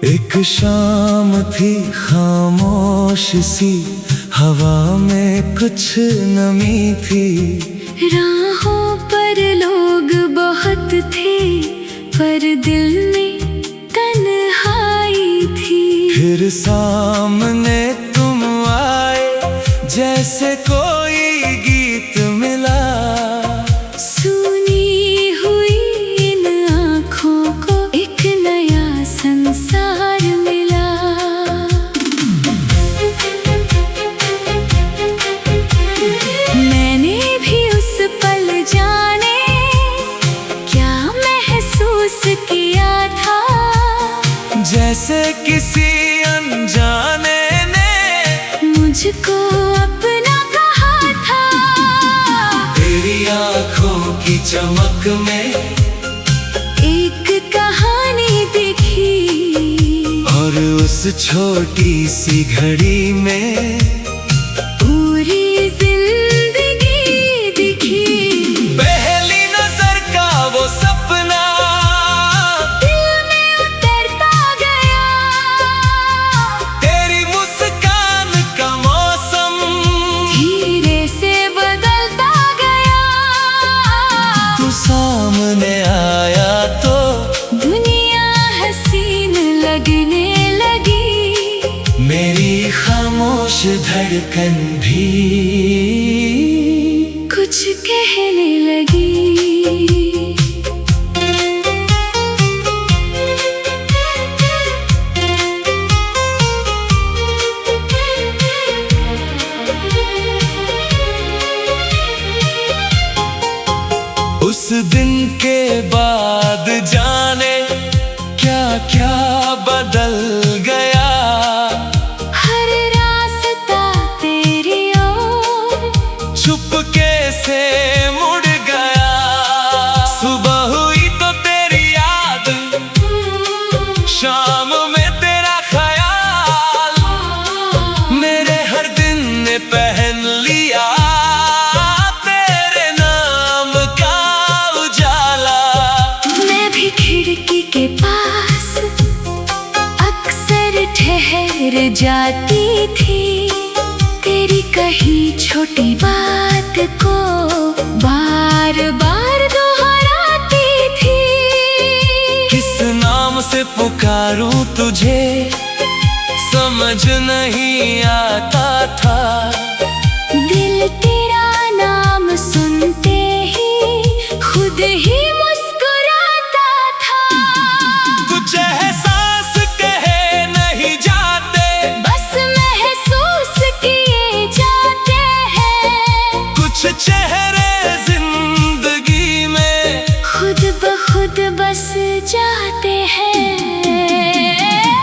एक शाम थी खामोश सी, हवा में कुछ नमी थी। राहों पर लोग बहुत थे, पर दिल में तन्हाई थी। फिर सामने तुम आए, जैसे कोई गीत मिला। सुनी हुई इन आँखों को एक नया संसार मिला। मैंने भी उस पल जाने क्या महसूस किया था, जैसे किसी अनजाने ने मुझको अपना कहा था। तेरी आँखों की चमक में एक कहानी दिखी, और उस छोटी सी घड़ी में पूरी जिंदगी दिखी। पहली नजर का वो सपना दिल में उतरता गया, तेरी मुस्कान का मौसम धीरे से बदलता गया। तू सामने आया तो दुनिया हसीन लगने लगी, मेरी खामोश धड़कन भी कुछ कहने लगी। उस दिन के बाद जाने क्या क्या बदल गया। हर रास्ता तेरी ओर चुपके से मुड़ गया। सुबह हुई तो तेरी याद, शाम में तेरा ख्याल, मेरे हर दिन ने पहन लिया तेरे नाम का उजाला। मैं भी खिड़की के पास अक्सर ठहर जाती थी, तेरी कही छोटी बात को बार बार दोहराती थी। किस नाम से पुकारूं तुझे समझ नहीं आता था। दिल तेरा नाम सुनते ही खुद ही मुस्कुराता था। कुछ एहसास कहे नहीं जाते, बस महसूस किए जाते हैं। कुछ चेहरे जिंदगी में खुद ब खुद बस जाते हैं।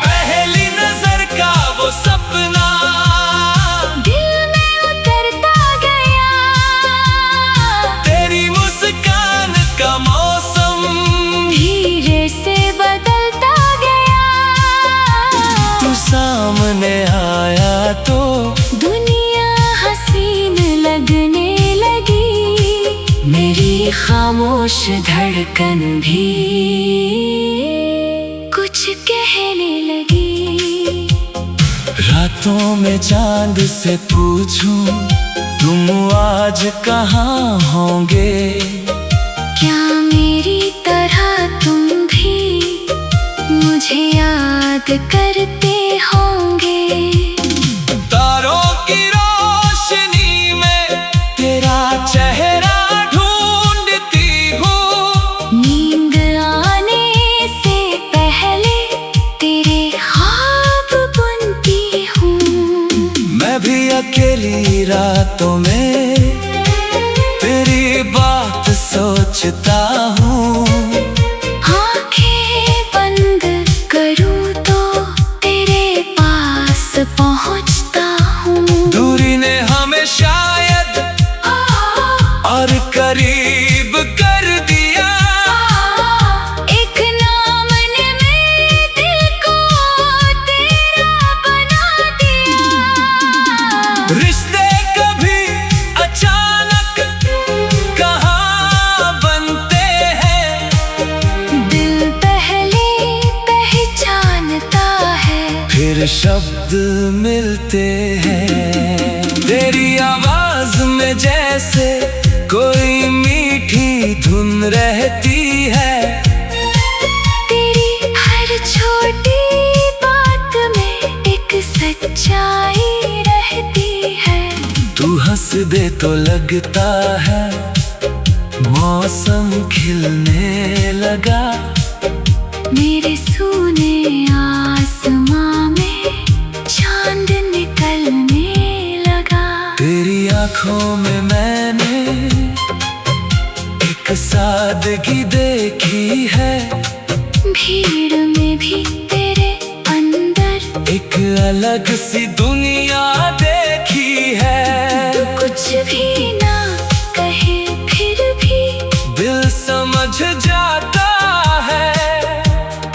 पहली नजर का वो सपना दिल में उतरता गया, तेरी मुस्कान का मौसम धीरे से बदलता गया। तू सामने आया तो दुनिया हसीन लगने लगी, मेरी खामोश धड़कन भी कुछ कहने लगी। रातों में चांद से पूछूं तुम आज कहाँ होंगे। क्या मेरी तरह तुम भी मुझे याद करते होंगे। तारों की रोशनी में तेरा चेहरा ढूंढती हूँ, नींद आने से पहले तेरे ख्वाब बुनती हूँ। मैं भी अकेली सारी रातों में तेरी बात सोचता हूँ। आंखें बंद करूँ तो तेरे पास पहुँचता हूँ। दूरी ने हमें शायद और करीब कर दिया। एक नाम ने मेरे दिल को तेरा बना दिया। रिश्ते कभी अचानक कहाँ बनते हैं, दिल पहले पहचानता है, फिर शब्द मिलते हैं। तेरी आवाज में जैसे कोई मीठी धुन रहती है। तेरी हर छोटी बात में एक सच्चाई रहती है। तू हंस दे तो लगता है मौसम खिलने लगा। मेरे सूने आसमां में चांद निकलने लगा। तेरी आंखों में मैंने एक सादगी देखी है। भीड़ में भी तेरे अंदर एक अलग सी दुनिया देखी है। तू कुछ भी ना कहे फिर भी दिल समझ जाता है।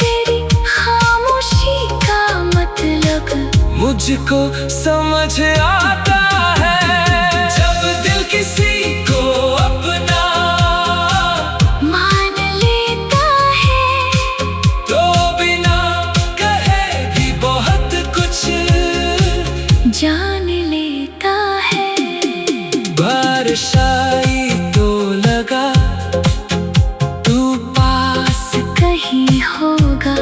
तेरी खामोशी का मतलब मुझको समझ आता है। जब दिल किसी को अपना मान लेता है, तो बिना कहे भी बहुत कुछ जान लेता है। बारिश आई तो लगा तू पास कहीं होगा,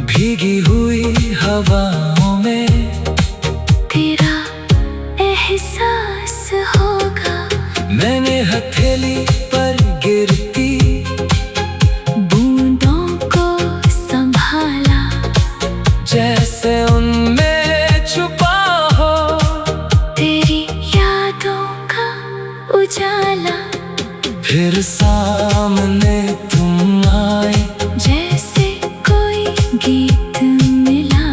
भीगी हुई हवाओं में तेरा एहसास होगा। मैंने हथेली पर गिरती बूंदों को संभाला, जैसे उनमें छुपा हो तेरी यादों का उजाला। फिर सामने तुम आए, जैसे कोई गीत मिला,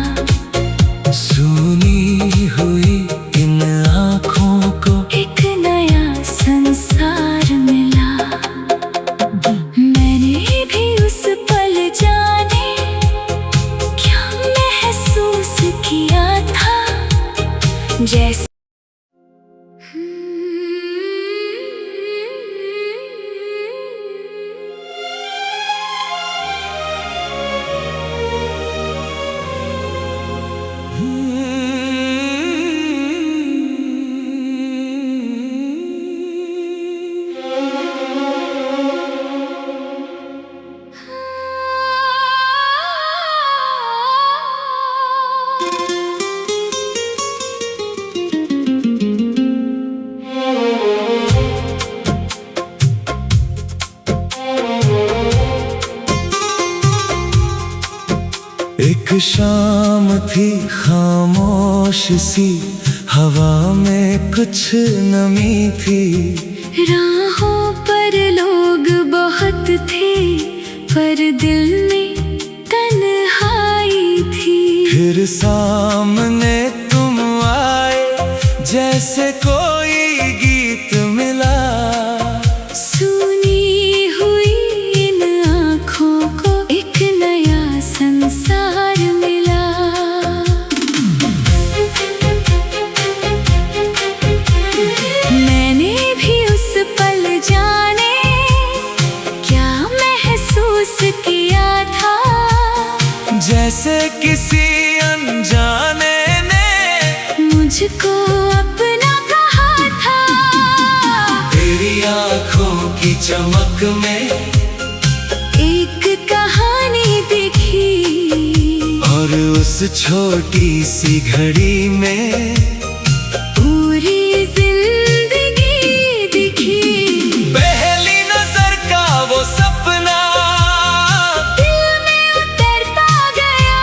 सुनी हुई इन आँखों को एक नया संसार मिला। मैंने भी उस पल जाने क्या महसूस किया था, जैसे एक शाम थी खामोश सी, हवा में कुछ नमी थी। राहों पर लोग बहुत थे, पर दिल में तन्हाई थी। फिर सामने तुम आए, जैसे कोई गीत मिला। सुनी हुई इन आँखों को एक नया संसार मिला। मैंने भी उस पल जाने क्या महसूस किया था, जैसे किसी अनजाने ने मुझको अपना कहा था। तेरी आँखों की चमक में एक कहानी दिखी, और उस छोटी सी घड़ी में पूरी जिंदगी दिखी। पहली नजर का वो सपना दिल में उतरता गया,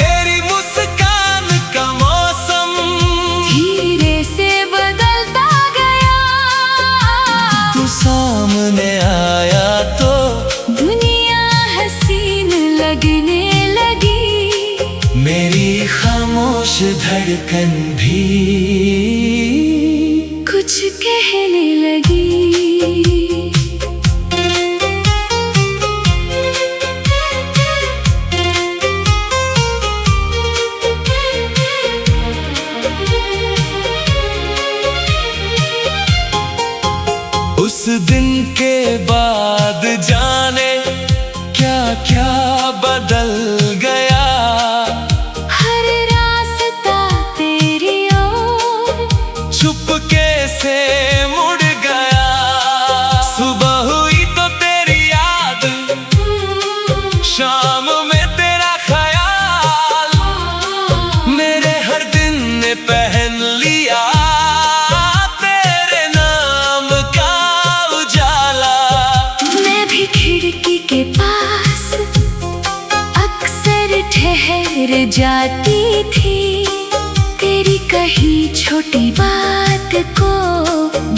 तेरी मुस्कान का मौसम धड़कन भी कुछ कहने लगी। उस दिन के बाद जाने क्या क्या बदल गया। हर रास्ता तेरी ओर चुपके से मुड़ गया। सुबह हुई तो तेरी याद, शाम में तेरा ख्याल, मेरे हर दिन ने पहन लिया खिड़की के पास अक्सर ठहर जाती थी। तेरी कही छोटी बात को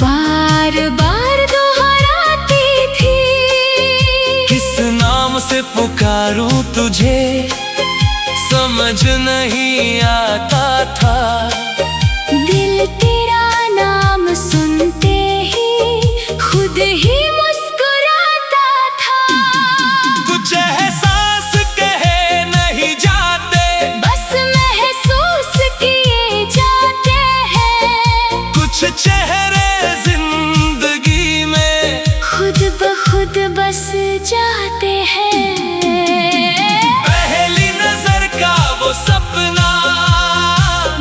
बार बार दोहराती थी। किस नाम से पुकारूं तुझे समझ नहीं आता था। दिल तेरा नाम सुनते ही खुद ही चेहरे जिंदगी में खुद ब खुद बस जाते हैं। पहली नजर का वो सपना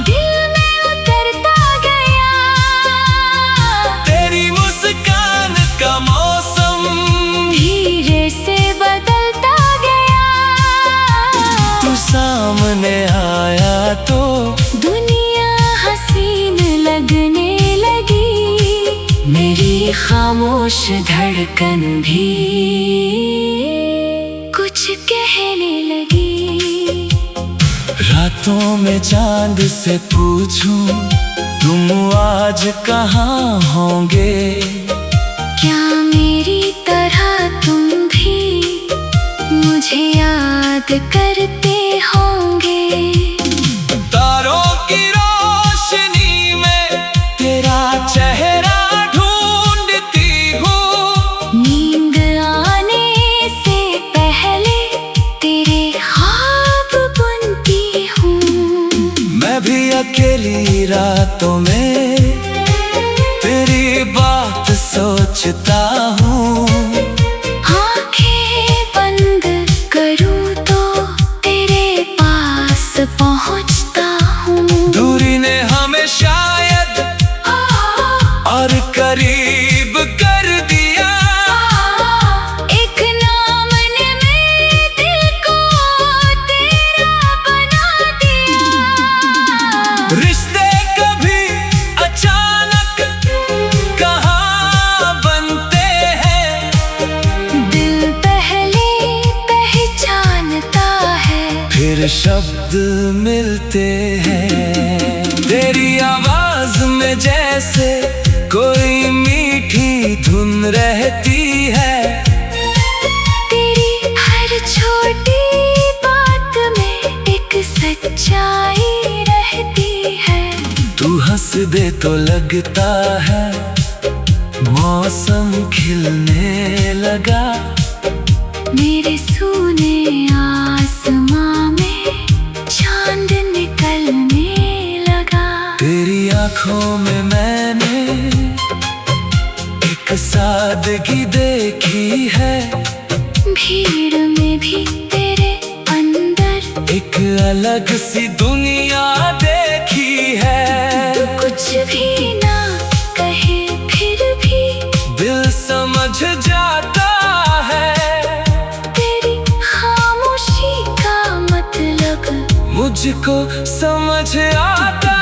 दिल में उतरता गया। तेरी मुस्कान का मौसम धीरे से बदलता गया। तू सामने आया तो दुनिया हसीन लगने मेरी खामोश धड़कन भी कुछ कहने लगी। रातों में चांद से पूछूं तुम आज कहाँ होंगे। क्या मेरी तरह तुम भी मुझे याद करते होंगे। तारों की रोशनी में तेरा चेहरा अकेली रातों में तेरी बात सोचता हूँ। आँखें बंद करूँ तो तेरे पास पहुँचता हूँ। दूरी ने हमें शायद और करीब कर दिया। एक नाम ने मेरे दिल को तेरा बना दिया। रिश्ते कभी अचानक कहाँ बनते हैं। दिल पहले पहचानता है फिर शब्द मिलते हैं। तेरी आवाज में जैसे कोई मीठी धुन रहती है। तेरी हर छोटी बात में एक सच्चाई रहती है। तू हंस दे तो लगता है मौसम खिलने लगा। मेरे सूने आसमां में चांद निकलने लगा। तेरी आंखों में मैंने एक सादगी देखी है। भीड़ में भी तेरे अंदर एक अलग सी दुनिया देखी है। तू कुछ भी ना कहे फिर भी दिल समझ जाता है। तेरी खामोशी का मतलब मुझको समझ आता